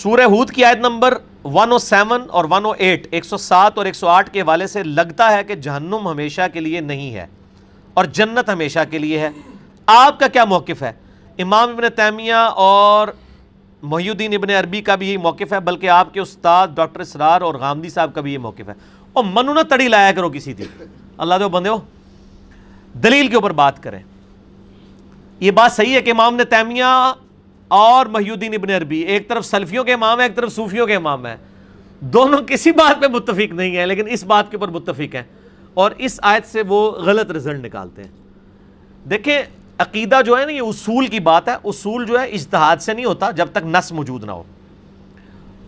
سورہ ہود کی آیت نمبر 107 اور 108 107 اور 108 کے حوالے سے لگتا ہے کہ جہنم ہمیشہ کے لیے نہیں ہے اور جنت ہمیشہ کے لیے ہے. آپ کا کیا موقف ہے؟ امام ابن تیمیہ اور محی الدین ابن عربی کا بھی یہی موقف ہے، بلکہ آپ کے استاد ڈاکٹر اسرار اور غامدی صاحب کا بھی یہ موقف ہے. اور منو نہ تڑی لایا کرو کسی دی، اللہ دے بندے ہو، دلیل کے اوپر بات کریں. یہ بات صحیح ہے کہ امام ابن تیمیہ اور محی الدین ابن عربی ایک طرف سلفیوں کے امام ہیں، ایک طرف صوفیوں کے امام ہیں، دونوں کسی بات پہ متفق نہیں ہیں، لیکن اس بات کے اوپر متفق ہیں اور اس آیت سے وہ غلط رزلٹ نکالتے ہیں. دیکھیں عقیدہ جو ہے نا، یہ اصول کی بات ہے. اصول جو ہے اجتہاد سے نہیں ہوتا جب تک نص موجود نہ ہو.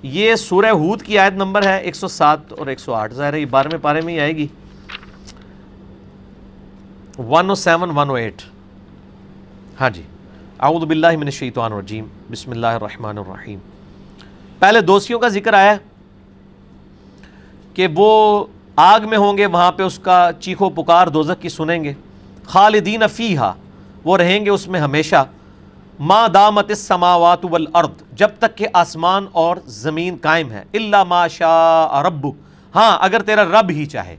یہ سورہ ہود کی آیت نمبر ہے 107 اور 108، ظاہر ہے یہ 12ویں پارے میں ہی آئے گی. 107 108. ہاں جی، اعوذ باللہ من الشیطان الرجیم، بسم اللہ الرحمن الرحیم. پہلے دوزخیوں کا ذکر آیا کہ وہ آگ میں ہوں گے، وہاں پہ اس کا چیخو پکار دوزخ کی سنیں گے. خالدین فیہا، وہ رہیں گے اس میں ہمیشہ. ما دامت السماوات والارض، جب تک کہ آسمان اور زمین قائم ہے. الا ما شاء ربک، ہاں اگر تیرا رب ہی چاہے.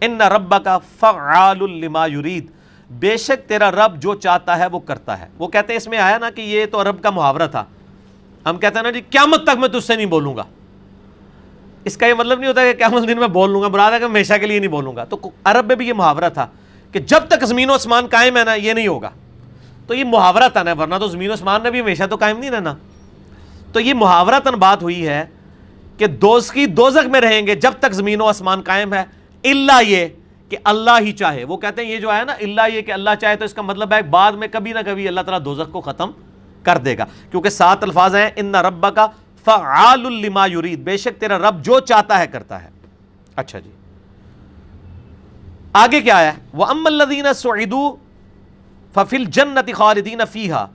ان ربک فعال لما یرید، بے شک تیرا رب جو چاہتا ہے وہ کرتا ہے. وہ کہتے ہیں اس میں آیا نا کہ یہ تو عرب کا محاورہ تھا. ہم کہتے ہیں نا جی قیامت تک میں تجھ سے نہیں بولوں گا. اس کا یہ مطلب نہیں ہوتا کہ قیامت دن میں بول لوں گا، مراد ہے کہ ہمیشہ کے لیے نہیں بولوں گا. تو عرب میں بھی یہ محاورہ تھا کہ جب تک زمین و آسمان قائم ہے نا یہ نہیں ہوگا. تو یہ محاورہ تن ہے، ورنہ تو زمین و آسمان نے بھی ہمیشہ تو قائم نہیں رہنا. تو یہ محاورہ تن بات ہوئی ہے کہ دوزخی دوزخ میں رہیں گے جب تک زمین و آسمان قائم ہے، الا یہ کہ اللہ ہی چاہے. وہ کہتے ہیں یہ جو ہے نا الا یہ کہ اللہ چاہے، تو اس کا مطلب ہے بعد میں کبھی نہ کبھی اللہ تعالیٰ دوزخ کو ختم کر دے گا، کیونکہ 7 الفاظ ہیں ان ربک فعال لما یرید، بے شک تیرا رب جو چاہتا ہے کرتا ہے. اچھا جی آگے کیا ہے؟ وَأَمَّا الَّذِينَ سُعِدُوا فَفِي الْجَنَّةِ خَالِدِينَ فِيهَا،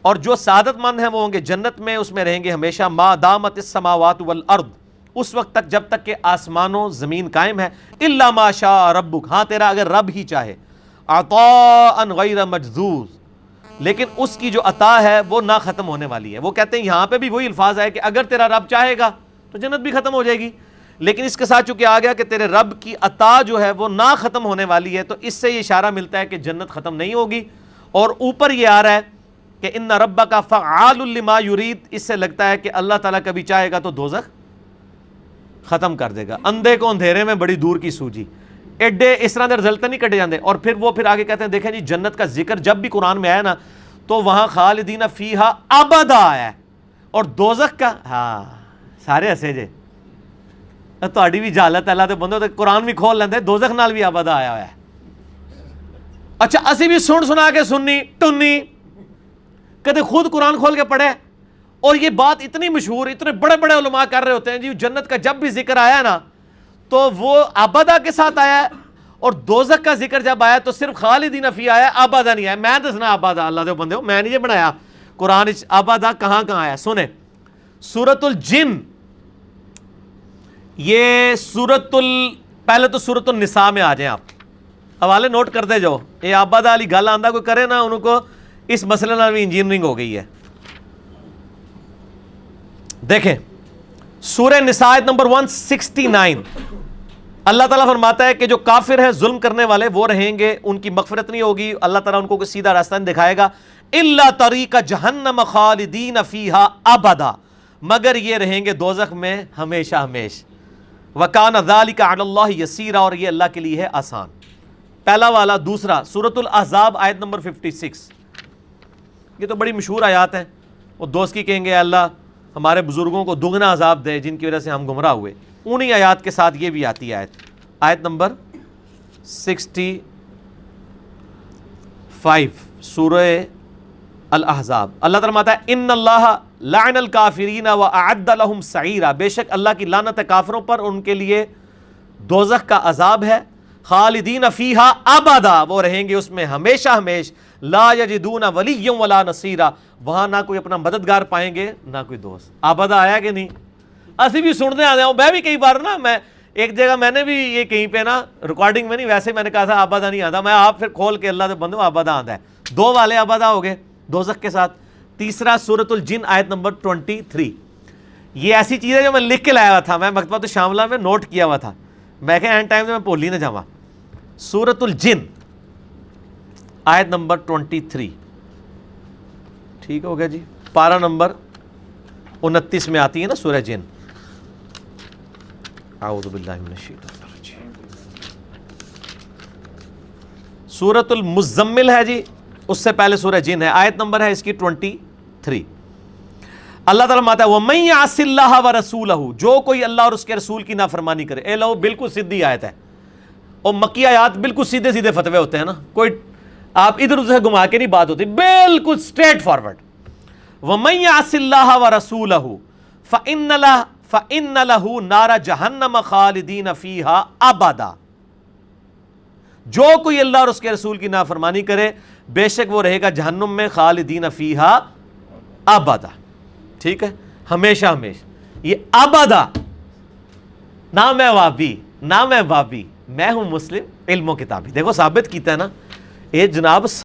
اور جو سعادت مند ہیں وہ ہوں گے جنت میں، اس میں رہیں گے ہمیشہ. ما دامت السماوات والارض، اس وقت تک جب تک کہ آسمان و زمین قائم ہے. الا ما شاء ربک، ہاں تیرا اگر رب ہی چاہے. عطاء غیر مجذوذ، لیکن اس کی جو عطا ہے وہ نہ ختم ہونے والی ہے. وہ کہتے ہیں یہاں پہ بھی وہی الفاظ ہے کہ اگر تیرا رب چاہے گا تو جنت بھی ختم ہو جائے گی، لیکن اس کے ساتھ چونکہ آ گیا کہ تیرے رب کی عطا جو ہے وہ نہ ختم ہونے والی ہے، تو اس سے یہ اشارہ ملتا ہے کہ جنت ختم نہیں ہوگی. اور اوپر یہ آ رہا ہے کہ ان ربک فعال لما یرید، اس سے لگتا ہے کہ اللہ تعالیٰ کبھی چاہے گا تو دوزخ ختم کر دے گا. اندھے کو اندھیرے میں بڑی دور کی سوجی، ایڈے اس طرح دے رزلٹ نہیں کٹے جاندے. اور پھر آگے کہتے ہیں دیکھیں جی جنت کا ذکر جب بھی قرآن میں آیا نا تو وہاں خالدین فیہا ابدا آیا ہے، اور دوزخ کا ہاں سارے ہسے جے تہاڈی بھی جہالت اللہ دے بندے، قرآن بھی کھول لیندے، دوزخ نال بھی ابدا آیا ہوا ہے. اچھا اسی بھی سنا کے سننی ٹنی، کدے خود قرآن کھول کے پڑھے. اور یہ بات اتنی مشہور، اتنے بڑے بڑے علماء کر رہے ہوتے ہیں جی جنت کا جب بھی ذکر آیا نا تو وہ ابدا کے ساتھ آیا ہے، اور دوزخ کا ذکر جب آیا تو صرف خالدین فیہا آیا، ابدا نہیں آیا. میں دسنا ابدا، اللہ دے بندے ہو میں نہیں یہ بنایا قرآن ابدا کہاں آیا. سنیں سورۃ الجن، یہ پہلے تو سورۃ النساء میں آ جائیں آپ، حوالے نوٹ کرتے جاؤ. یہ ابدا والی گل آندہ کوئی کرے نا ان کو اس مسئلے میں انجینئرنگ ہو گئی ہے. دیکھیں سورہ نساء آیت نمبر 169، اللہ تعالیٰ فرماتا ہے کہ جو کافر ہیں ظلم کرنے والے وہ رہیں گے، ان کی مغفرت نہیں ہوگی، اللہ تعالیٰ ان کو کوئی سیدھا راستہ نہیں دکھائے گا. الا طریق جہنم خالدین فیہا ابدا، مگر یہ رہیں گے دوزخ میں ہمیشہ ہمیش. وکان ذلک علی اللہ یسیرا، اور یہ اللہ کے لیے ہے آسان. پہلا والا. دوسرا سورۃ الاحزاب آیت نمبر 56، یہ تو بڑی مشہور آیات ہیں. وہ دوست کی کہیں گے اے اللہ ہمارے بزرگوں کو دگنا عذاب دے جن کی وجہ سے ہم گمراہ ہوئے. انہی آیات کے ساتھ یہ بھی آتی ہے آیت نمبر 65 سورہ الاحزاب. اللہ تعالیٰ فرماتا ہے ان اللہ لعن الکافرین واعد لهم سعیرا، بے شک اللہ کی لعنت ہے کافروں پر، ان کے لیے دوزخ کا عذاب ہے. خالدین فیہا ابدا، وہ رہیں گے اس میں ہمیشہ ہمیش. لا یجدون ولیا ولا نصیرا، وہاں نہ کوئی اپنا مددگار پائیں گے نہ کوئی دوست. ابدا آیا کہ نہیں؟ اسی بھی سننے آ جاؤں. میں بھی کئی بار نا، میں ایک جگہ میں نے بھی یہ کہیں پہ نا ریکارڈنگ میں نہیں، ویسے میں نے کہا تھا ابدا نہیں آتا، میں آپ پھر کھول کے اللہ دے بندوں ابدا آتا ہے. 2 والے ابدا ہو گئے دوزخ کے ساتھ. تیسرا سورۃ الجن آیت نمبر 23، یہ ایسی چیز ہے جو میں لکھ کے لایا ہوا تھا، میں مکتبۃ شاملہ میں نوٹ کیا ہوا تھا، میں کہ اینڈ ٹائم میں بھول ہی نہ جاواں۔ سورۃ الجن آیت نمبر 23، ٹھیک ہو گیا جی، پارہ نمبر 29 میں آتی ہے نا سورہ جن۔ اعوذ باللہ من الشیطان الرجیم۔ سورۃ المزمل ہے جی، اس سے پہلے سورہ جن ہے، آیت نمبر ہے اس کی 23۔ اللہ تعالیٰ ماتا ہے وَمَن يَعْصِ اللَّهَ وَرَسُولَهُ، جو کوئی اللہ اور اس کے رسول کی نافرمانی کرے۔ اے لو بالکل سیدھی آیت ہے، اور مکی آیات بالکل سیدھے سیدھے فتوے ہوتے ہیں نا، کوئی آپ ادھر ادھر سے گھما کے نہیں بات ہوتی، بالکل اسٹریٹ فارورڈ۔ وَمَن يَعْصِ اللَّهَ وَرَسُولَهُ فَإِنَّ لَهُ نَارَ جَهَنَّمَ خَالِدِينَ فِيهَا أَبَدًا، جو کوئی اللہ اور اس کے رسول کی نافرمانی کرے بے شک وہ رہے گا جہنم میں خالدین فیہا ابدا، ٹھیک ہے، ہمیشہ ہمیشہ۔ یہ ابدا، نہ میں وابی نہ میں بابی، میں ہوں مسلم علم و کتابی۔ دیکھو ثابت کیتا ہے نا، اے جناب